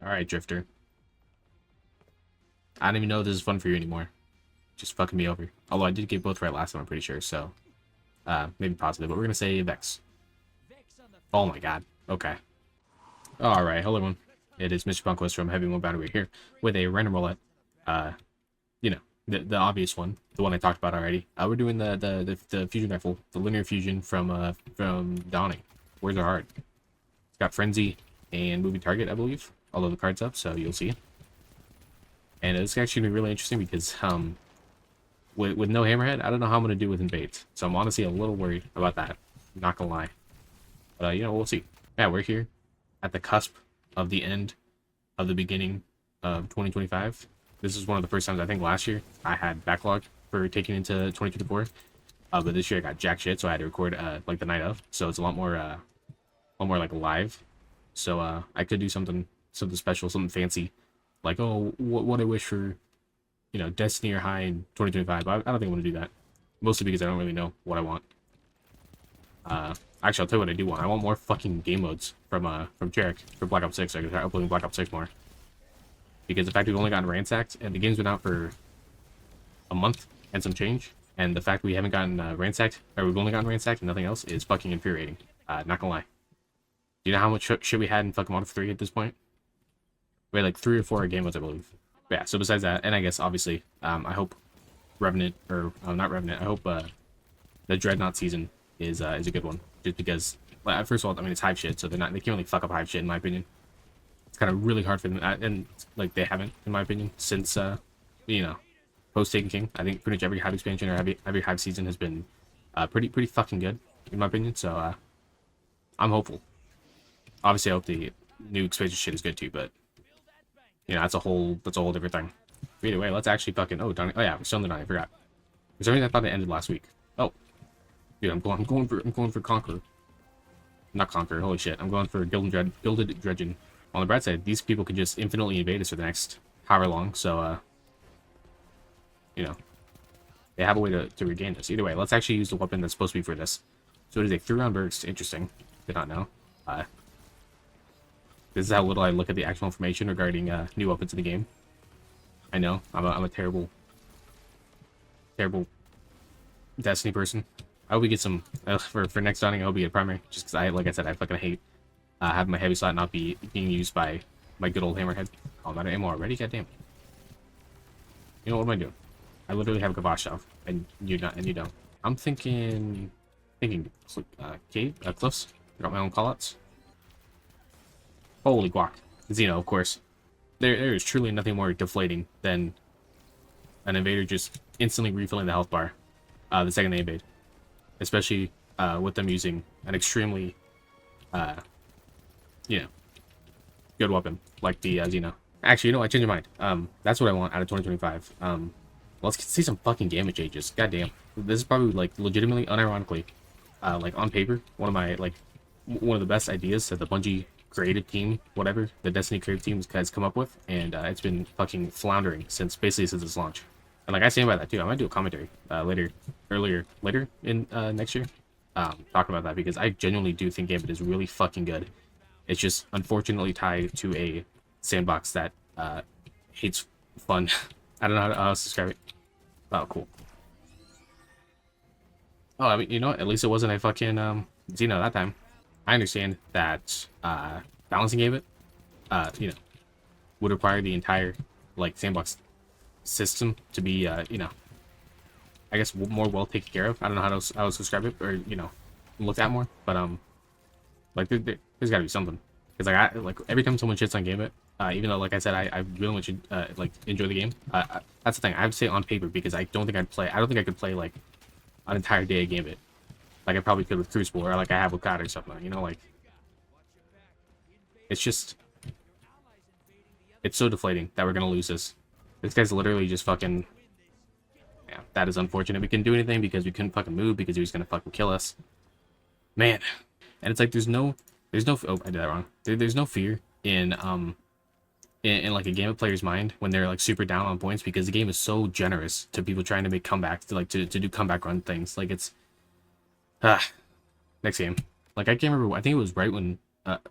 All right, Drifter. I don't even know if this is fun for you anymore. Just fucking me over. Although I did get both right last time, I'm pretty sure. So, maybe positive. But we're gonna say Vex. Oh my god. Okay. All right. Hello, everyone. It is Mr. Bunquist from Heavy Moon Boundary here with a random roulette. Uh, you know, the obvious one, the one I talked about already. We're doing the fusion rifle, the linear fusion from Dawning. Where's our heart? It's got Frenzy and Moving Target, I believe. Although the card's up, so you'll see it. And it's actually gonna be really interesting because with no Hammerhead, I don't know how I'm gonna do with Invade. So I'm honestly a little worried about that. I'm not gonna lie. But we'll see. Yeah, we're here at the cusp of the end of the beginning of 2025. This is one of the first times I think last year I had backlog for taking into 2024. But this year I got jack shit, so I had to record like the night of. So it's a lot more like live. So I could do something special, something fancy, like what I wish for, Destiny or high in 2025. I don't think I want to do that, mostly because I don't really know what I want. Actually, I'll tell you what I do want. I want more fucking game modes from Jarek for Black Ops 6. So I can start uploading Black Ops 6 more. Because the fact we've only gotten ransacked, and the game's been out for a month and some change, and the fact we haven't gotten ransacked, or we've only gotten ransacked and nothing else, is fucking infuriating. Not gonna lie. Do you know how much shit we had in fucking Modern 3 at this point? We had like 3 or 4 game modes, I believe. But yeah, so besides that, and I guess obviously, I hope Revenant, or not Revenant, I hope the Dreadnought season is a good one. Just because, well, first of all, I mean, it's Hive shit, so they can't really fuck up Hive shit, in my opinion. It's kind of really hard for them, and like they haven't, in my opinion, since post Taken King. I think pretty much every Hive expansion or every Hive season has been pretty fucking good, in my opinion. So I'm hopeful. Obviously, I hope the new expansion shit is good too, but that's a whole different thing. But either way, let's actually fucking Donnie. Oh yeah, we're still in the Donnie. I forgot. For some reason, I thought it ended last week. Oh, dude, I'm going for Conqueror. Not Conqueror. Holy shit, I'm going for Gilded Dredgen. On the bright side, these people can just infinitely invade us for the next however long. So they have a way to regain this. Either way, let's actually use the weapon that's supposed to be for this. So it is a 3-round burst. Interesting. Did not know. This is how little I look at the actual information regarding new weapons in the game. I know I'm a terrible Destiny person. I hope we get some for next dawning. I hope we get primary, just because like I said, I fucking hate having my heavy slot not being used by my good old Hammerhead. Oh, I'm out of ammo already. Goddamn. You know what am I doing? I literally have a Kavashov, and you don't. I'm thinking cliffs. I got my own callouts. Holy guac. Xeno, of course. There is truly nothing more deflating than an invader just instantly refilling the health bar the second they invade. Especially with them using an extremely, good weapon like the Xeno. Actually, I changed my mind. That's what I want out of 2025. Let's see some fucking damage changes. Goddamn. This is probably, like, legitimately, unironically, like, on paper, one of the best ideas that the Bungie creative team, whatever, the Destiny creative team has come up with, and it's been fucking floundering since its launch. And like I stand by that too. I might do a commentary later in next year, talking about that, because I genuinely do think Gambit is really fucking good. It's just unfortunately tied to a sandbox that hates fun. I don't know how else to describe it. Oh, cool. Oh, I mean, at least it wasn't a fucking Xeno that time. I understand that balancing Gambit, would require the entire like sandbox system to be, I guess more well taken care of. I don't know how to describe it, or looked at more, but like there's got to be something, because like every time someone shits on Gambit, even though like I said I really much like enjoy the game, that's the thing. I have to say on paper, because I don't think I could play like an entire day of Gambit. Like I probably could with Crucible, or like I have with COD or something, like it's so deflating that we're gonna lose this. This guy's literally just fucking, yeah, that is unfortunate. We couldn't do anything because we couldn't fucking move, because he was gonna fucking kill us. Man. And it's like there's no oh, I did that wrong. There's no fear in like a Gambit player's mind when they're like super down on points, because the game is so generous to people trying to make comebacks, to do comeback run things. Like it's next game. Like I can't remember. I think it was right when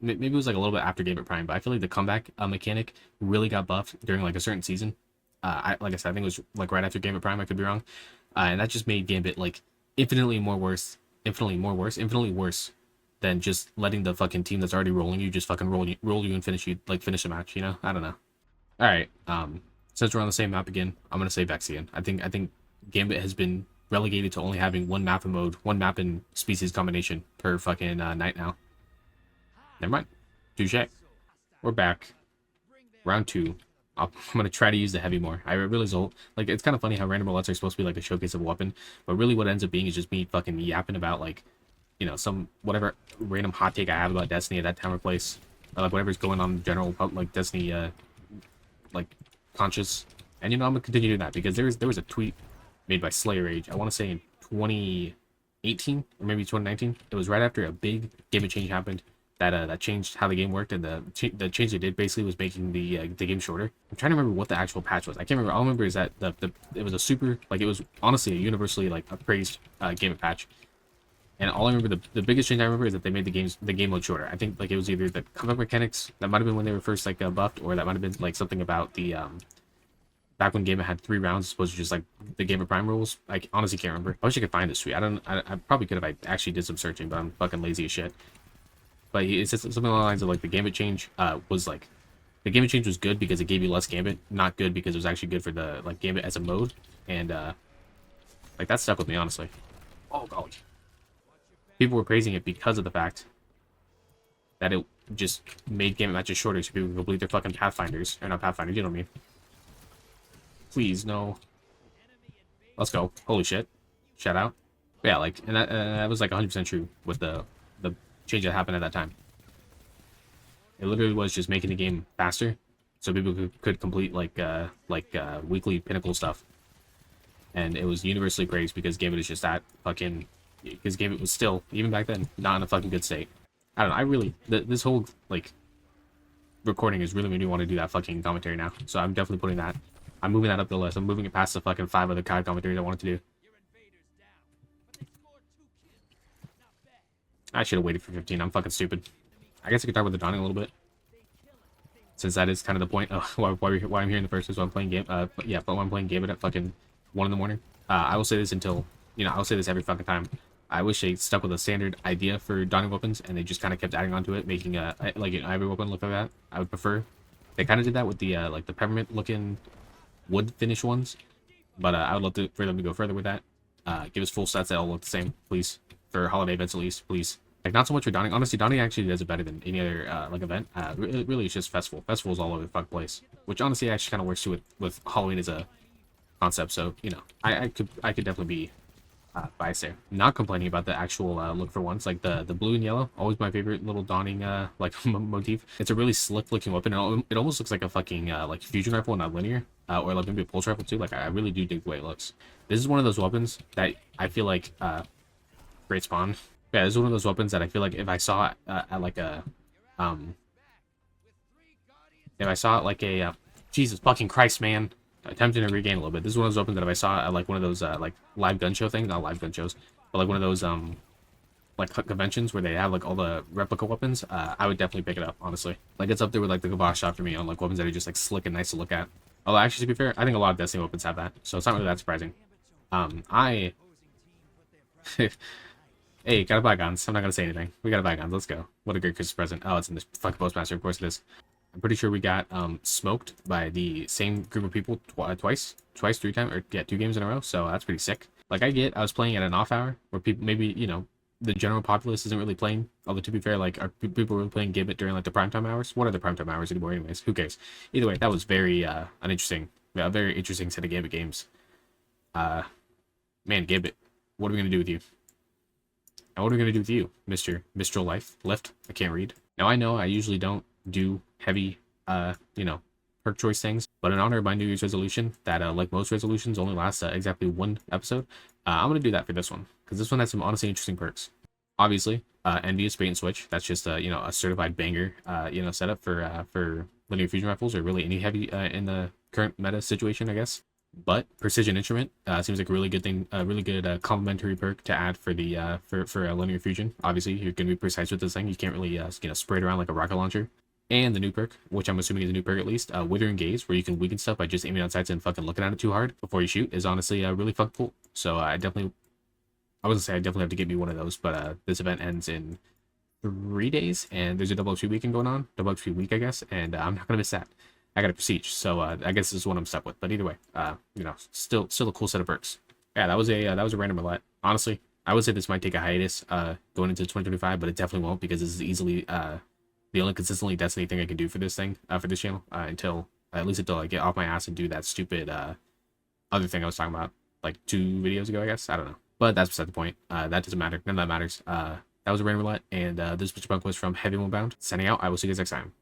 maybe it was like a little bit after Gambit Prime, but I feel like the comeback mechanic really got buffed during like a certain season. Like I said, I think it was like right after Gambit Prime. I could be wrong, and that just made Gambit like infinitely worse than just letting the fucking team that's already rolling you just fucking roll you and finish the match. You know, I don't know. All right, since we're on the same map again, I'm gonna say Vex again. I think Gambit has been relegated to only having one map and species combination per fucking night now. Never mind. Touche. We're back. Round 2. I'm gonna try to use the heavy more. I realize like it's kind of funny how random roulettes are supposed to be like a showcase of a weapon, but really what ends up being is just me fucking yapping about like, you know, some whatever random hot take I have about Destiny at that time or place, or like whatever's going on in general, like Destiny, like conscious. And you know I'm gonna continue doing that because there was a tweet made by Slayer Age. I want to say in 2018 or maybe 2019. It was right after a big game change happened that changed how the game worked, and the change they did basically was making the game shorter. I'm trying to remember what the actual patch was. I can't remember. All I remember is that it was a super, like, it was honestly a universally like appraised game patch. And all I remember, the biggest change I remember is that they made the game mode shorter. I think like it was either the combat mechanics, that might have been when they were first like buffed, or that might have been like something about the back when Gambit had 3 rounds as opposed to just like the Gambit Prime rules. I honestly can't remember. I wish I could find this tweet. I probably could if I actually did some searching, but I'm fucking lazy as shit. But it's just something along the lines of like the Gambit change was like, the Gambit change was good because it gave you less Gambit, not good because it was actually good for the like Gambit as a mode, and like that stuck with me honestly. Oh god, people were praising it because of the fact that it just made Gambit matches shorter so people could complete their fucking Pathfinders, or not Pathfinders, you know what I mean. Please no. Let's go. Holy shit. Shout out. But yeah, like, and that was like 100% true with the change that happened at that time. It literally was just making the game faster, so people could complete like weekly pinnacle stuff, and it was universally praised because Gambit is just that fucking. Because Gambit was still, even back then, not in a fucking good state. I don't know. I really this whole like recording is really making me want to do that fucking commentary now. So I'm definitely putting that. I'm moving that up the list. I'm moving it past the fucking 5 other COD commentaries I wanted to do. I should have waited for 15. I'm fucking stupid. I guess I could talk about the dawning a little bit, since that is kind of the point of why I'm here in the first place. Why I'm playing but why I'm playing Gambit at fucking 1 in the morning. I will say this until, you know, I'll say this every fucking time. I wish they stuck with a standard idea for dawning weapons, and they just kind of kept adding onto it, making like an ivory weapon look like that. I would prefer. They kind of did that with the like the peppermint looking wood finish ones, but I would love for them to go further with that. Give us full sets that all look the same, please, for holiday events at least, please. Like, not so much for Dawning. Honestly, Dawning actually does it better than any other like event. Really, it's just festival. Festival's all over the fuck place, which honestly actually kind of works too with Halloween as a concept. So you know, I could definitely be biased there. Not complaining about the actual look for once. Like the blue and yellow, always my favorite little Dawning like motif. It's a really slick looking weapon. It almost looks like a fucking like fusion rifle, not linear, or like maybe a pulse rifle too. Like I really do dig the way it looks. This is one of those weapons that I feel like great spawn. Yeah, this is one of those weapons that I feel like if I saw it at like a, if I saw it like a, Jesus fucking Christ, man, attempting to regain a little bit. This is one of those weapons that if I saw it at like one of those like live gun show things, not live gun shows, but like one of those like conventions where they have like all the replica weapons, I would definitely pick it up, honestly. Like it's up there with like the Gabosh shot for me on like weapons that are just like slick and nice to look at. Although actually, to be fair, I think a lot of Destiny weapons have that, so it's not really that surprising. Hey, gotta buy guns. I'm not gonna say anything. We gotta buy guns. Let's go. What a great Christmas present. Oh, it's in this fucking Postmaster. Of course it is. I'm pretty sure we got smoked by the same group of people twice, 3 times, or yeah, 2 games in a row. So that's pretty sick. Like I was playing at an off hour where people maybe, you know, the general populace isn't really playing. Although to be fair, like people were playing Gambit during like the primetime hours. What are the primetime hours anymore? Anyways, who cares? Either way, that was very a very interesting set of Gambit games. Man, Gambit, what are we gonna do with you? And what are we going to do with you, Mr. Mistral Lift? I can't read. Now, I know I usually don't do heavy, you know, perk choice things, but in honor of my New Year's resolution, that, like most resolutions, only lasts exactly 1 episode, I'm going to do that for this one, because this one has some honestly interesting perks. Obviously, Envious Bait and Switch, that's just, you know, a certified banger, you know, setup for linear fusion rifles, or really any heavy in the current meta situation, I guess. But Precision Instrument seems like a really good thing, a really good complementary perk to add for the for linear fusion. Obviously, you're gonna be precise with this thing. You can't really spray it around like a rocket launcher. And the new perk, which I'm assuming is a new perk at least, Withering Gaze, where you can weaken stuff by just aiming on sights and fucking looking at it too hard before you shoot, is honestly really fucking cool. So I wasn't say I definitely have to get me one of those, but this event ends in 3 days, and there's a double XP weekend going on, double XP week, I guess, and I'm not gonna miss that. I got a prestige, so I guess this is what I'm stuck with. But either way, still a cool set of perks. Yeah, that was a random roulette. Honestly, I would say this might take a hiatus going into 2025, but it definitely won't because this is easily the only consistently Destiny thing I can do for this thing for this channel until at least until I get off my ass and do that stupid other thing I was talking about like 2 videos ago, I guess. I don't know, but that's beside the point. That doesn't matter. None of that matters. That was a random roulette, and this picture punk was from Heavy Bound. Signing out. I will see you guys next time.